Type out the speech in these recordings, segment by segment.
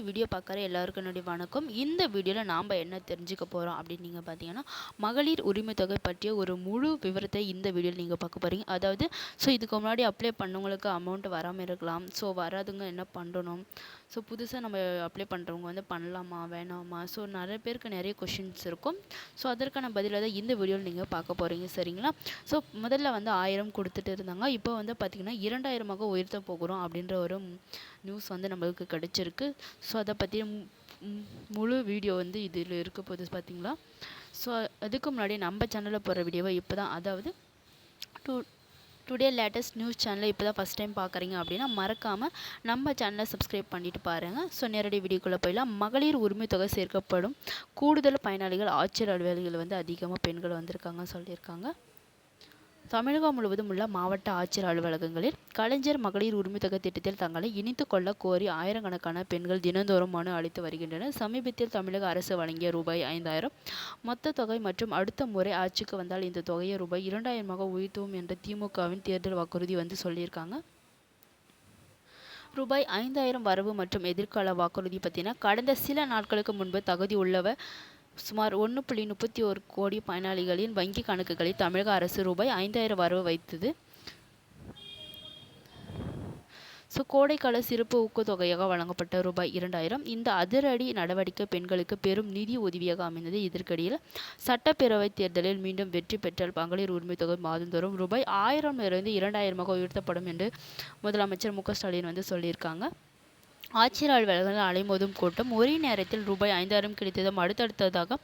Video பார்க்குற எல்லாருக்கும் என்னுடைய வணக்கம். இந்த வீடியோவில் நாம் என்ன தெரிஞ்சுக்க போகிறோம் அப்படின்னு நீங்கள் பார்த்தீங்கன்னா, மகளிர் உரிமை தொகை பற்றிய ஒரு முழு விவரத்தை இந்த வீடியோவில் நீங்கள் பார்க்க போகிறீங்க. அதாவது இதுக்கு முன்னாடி அப்ளை பண்ணவங்களுக்கு அமௌண்ட் வராமல் இருக்கலாம். வராதுங்க என்ன பண்ணணும்? புதுசாக நம்ம அப்ளை பண்ணுறவங்க வந்து பண்ணலாமா வேணாமா? நிறைய பேருக்கு நிறைய கொஷின்ஸ் இருக்கும். அதற்கான பதிலை தான் இந்த வீடியோவில் நீங்கள் பார்க்க போகிறீங்க, சரிங்களா? முதல்ல வந்து 1000 கொடுத்துட்டு இருந்தாங்க. இப்போ வந்து பார்த்திங்கன்னா 2000 உயர்த்த போகிறோம் அப்படின்ற ஒரு நியூஸ் வந்து நம்மளுக்கு கிடச்சிருக்கு. அதை பற்றி முழு வீடியோ வந்து இதில் இருக்க போகுது பார்த்தீங்களா? அதுக்கு முன்னாடி நம்ம சேனலில் போகிற வீடியோவை இப்போ தான், அதாவது டுடே லேட்டஸ்ட் நியூஸ் சேனலை இப்போ தான் ஃபஸ்ட் டைம் பார்க்குறீங்க அப்படின்னா மறக்காமல் நம்ம சேனலை சப்ஸ்கிரைப் பண்ணிவிட்டு பாருங்கள். நேரடி வீடியோக்குள்ளே போயிடலாம். மகளிர் உரிமை தொகை சேர்க்கப்படும் கூடுதல் பயனாளிகள் ஆட்சியர் அலுவலகங்கள் வந்து அதிகமாக பெண்கள் வந்திருக்காங்க சொல்லியிருக்காங்க. தமிழகம் முழுவதும் உள்ள மாவட்ட ஆட்சியர் அலுவலகங்களில் கலைஞர் மகளிர் உரிமை தொகை திட்டத்தில் தங்களை இணைத்து கொள்ள கோரி ஆயிரக்கணக்கான பெண்கள் தினந்தோறும் மனு அளித்து வருகின்றனர். சமீபத்தில் தமிழக அரசு வழங்கிய ரூபாய் 5000 மொத்த தொகை மற்றும் அடுத்த முறை ஆட்சிக்கு வந்தால் இந்த தொகையை ரூபாய் 2000 உயர்த்துவோம் என்ற திமுகவின் தேர்தல் வாக்குறுதி வந்து சொல்லியிருக்காங்க. ரூபாய் 5000 வரவு மற்றும் எதிர்கால வாக்குறுதி பற்றின கடந்த சில நாட்களுக்கு முன்பு தகுதி உள்ளவர் சுமார் 1.31 கோடி பயனாளிகளின் வங்கி கணக்குகளில் தமிழக அரசு ரூபாய் 5000 வரவு வைத்தது. கோடைக்கால சிறப்பு ஊக்கத்தொகையாக வழங்கப்பட்ட ரூபாய் 2000 இந்த அதிரடி நடவடிக்கை பெண்களுக்கு பெரும் நிதி உதவியாக அமைந்தது. இதற்கிடையில் சட்டப்பேரவை தேர்தலில் மீண்டும் வெற்றி பெற்றால் மகளிர் உரிமை தொகை மாதந்தோறும் ரூபாய் 1000 2000 உயர்த்தப்படும் என்று முதலமைச்சர் மு க ஸ்டாலின் வந்து சொல்லியிருக்காங்க. ஆட்சியர் அலுவலகங்கள் அலைமோதும் கூட்டம் ஒரே நேரத்தில் ரூபாய் 5000 கிடைத்ததும் அடுத்தடுத்ததாக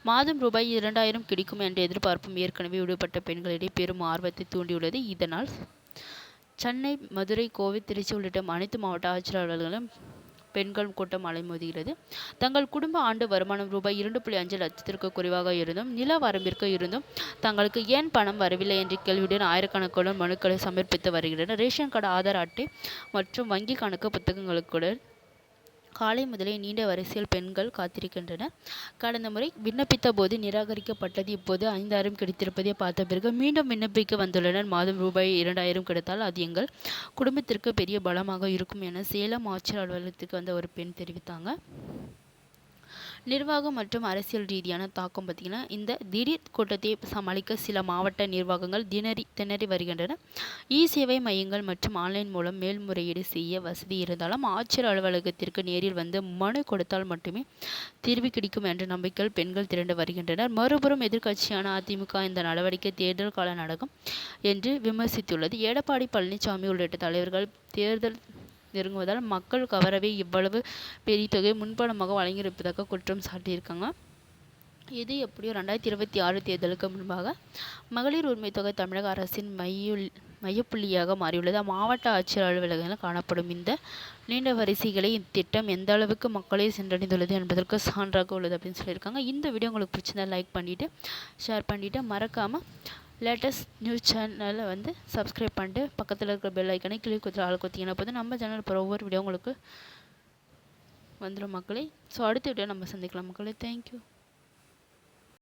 மாதம் ரூபாய் 2000 கிடைக்கும் என்ற எதிர்பார்ப்பும் ஏற்கனவே விடுபட்ட பெண்களிடையே பெரும் ஆர்வத்தை தூண்டியுள்ளது. இதனால் சென்னை, மதுரை, கோவை, திருச்சி உள்ளிட்ட அனைத்து மாவட்ட ஆட்சியர் அலுவலர்களும் பெண்கள் கூட்டம் அலைமோதுகிறது. தங்கள் குடும்ப ஆண்டு வருமானம் ரூபாய் 2.5 லட்சத்திற்கு குறைவாக இருந்தும் நில வரம்பிற்கு இருந்தும் தங்களுக்கு ஏன் பணம் வரவில்லை என்ற கேள்வியுடன் ஆயிரக்கணக்கான மனுக்களை சமர்ப்பித்து வருகின்றனர். ரேஷன் கார்டு, ஆதார் அட்டை மற்றும் வங்கி கணக்கு புத்தகங்களுடன் காலை முதலே நீண்ட வரிசையில் பெண்கள் காத்திருக்கின்றனர். கடந்த முறை விண்ணப்பித்த போது நிராகரிக்கப்பட்டது. இப்போது 5000 கிடைத்திருப்பதை பார்த்த பிறகு மீண்டும் விண்ணப்பிக்க வந்துள்ளனர். மாதம் ரூபாய் 2000 கிடைத்தால் அது எங்கள் குடும்பத்திற்கு பெரிய பலமாக இருக்கும் என சேலம் ஆட்சியர் அலுவலகத்துக்கு வந்த ஒரு பெண் தெரிவித்தாங்க. நிர்வாகம் மற்றும் அரசியல் ரீதியான தாக்கம் பார்த்திங்கன்னா இந்த திடீர் கூட்டத்தை சமாளிக்க சில மாவட்ட நிர்வாகங்கள் திணறி வருகின்றன. சேவை மையங்கள் மற்றும் ஆன்லைன் மூலம் மேல்முறையீடு செய்ய வசதி இருந்தாலும் ஆட்சியர் அலுவலகத்திற்கு நேரில் வந்து மனு கொடுத்தால் மட்டுமே தீர்வு கிடைக்கும் என்ற நம்பிக்கையில் பெண்கள் திரண்டு வருகின்றனர். மறுபுறம் எதிர்க்கட்சியான அதிமுக இந்த நடவடிக்கை தேர்தல் கால நடக்கும் என்று விமர்சித்துள்ளது. எடப்பாடி பழனிசாமி உள்ளிட்ட தலைவர்கள் தேர்தல் நெருங்குவதால் மக்கள் கவரவே இவ்வளவு பெரிய தொகை முன்பணமாக வழங்கியிருப்பதாக குற்றம் சாட்டியிருக்காங்க. இது எப்படியோ 2026 தேர்தலுக்கு முன்பாக மகளிர் உரிமை தொகை தமிழக அரசின் மையப்புள்ளியாக மாறியுள்ளது. மாவட்ட ஆட்சியர் அலுவலகங்களில் காணப்படும் இந்த நீண்ட வரிசைகளை இத்திட்டம் எந்த அளவுக்கு மக்களை சென்றடைந்துள்ளது என்பதற்கு சான்றாக உள்ளது அப்படின்னு சொல்லியிருக்காங்க. இந்த வீடியோ உங்களுக்கு பிடிச்சிருந்தா லைக் பண்ணிவிட்டு ஷேர் பண்ணிவிட்டு மறக்காமல் லேட்டஸ்ட் நியூஸ் சேனலை வந்து சப்ஸ்கிரைப் பண்ணிட்டு பக்கத்தில் இருக்கிற பெல் ஐக்கனை கிளிக் கொடுத்து ஆள் கொடுத்தீங்கன்னா போது நம்ம சேனல் போகிற ஒவ்வொரு வீடியோ உங்களுக்கு வந்துடும் மக்களே. அடுத்த வீடியோ நம்ம சந்திக்கலாம் மக்களே. தேங்க்யூ.